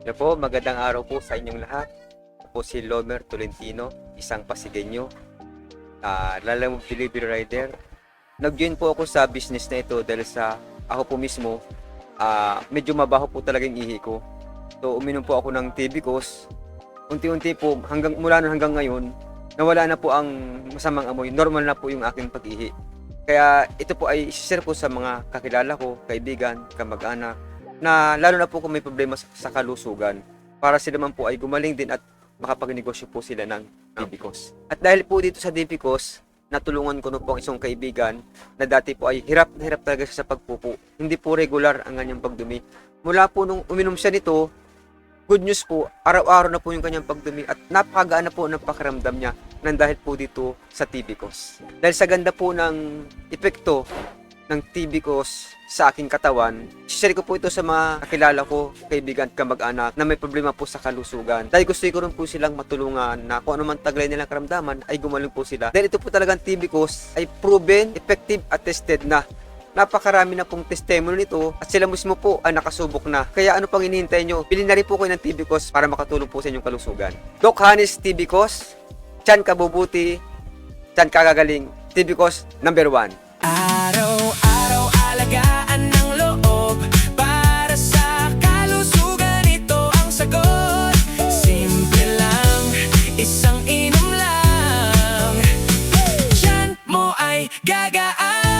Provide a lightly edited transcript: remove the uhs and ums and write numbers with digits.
Hello po, magandang araw po sa inyong lahat. Ako po si Lomer Tolentino, isang Pasigueño, lalamove delivery rider. Nag-join po ako sa business na ito dahil sa ako po mismo, medyo mabaho po talaga yung ihi ko. So uminom po ako ng Tibicos. Unti-unti po, mula nun hanggang ngayon, nawala na po ang masamang amoy. Normal na po yung aking pag-ihi. Kaya ito po ay share ko sa mga kakilala ko, kaibigan, kamag-anak, na lalo na po kung may problema sa kalusugan, para sila man po ay gumaling din at makapagnegosyo po sila ng Tibicos. At dahil po dito sa Tibicos, natulungan ko na po ang isang kaibigan na dati po ay hirap na hirap talaga siya sa pagpupo. Hindi po regular ang kanyang pagdumi. Mula po nung uminom siya nito, good news po, araw-araw na po yung kanyang pagdumi at napakagaan na po ng pakiramdam niya nang dahil po dito sa Tibicos. Dahil sa ganda po ng epekto ng Tibicos sa aking katawan, share ko po ito sa mga kakilala ko, kaibigan at kamag-anak na may problema po sa kalusugan. Dahil gusto ko rin po silang matulungan na kung ano man taglay nilang karamdaman ay gumaling po sila. Dahil ito po talagang Tibicos ay proven, effective at tested na. Napakarami na pong testimony nito at sila mismo po ay nakasubok na. Kaya ano pang hinihintay nyo? Bilhin na rin po kayo ng Tibicos para makatulong po sa inyong kalusugan. Doc Hanis Tibicos, tiyan kabubuti, tiyan kagagaling, Tibicos #1. Araw-araw alagaan ng loob para sa kalusugan, ito ang sagot. Simple lang, isang inom lang, tiyan mo ay gagaan.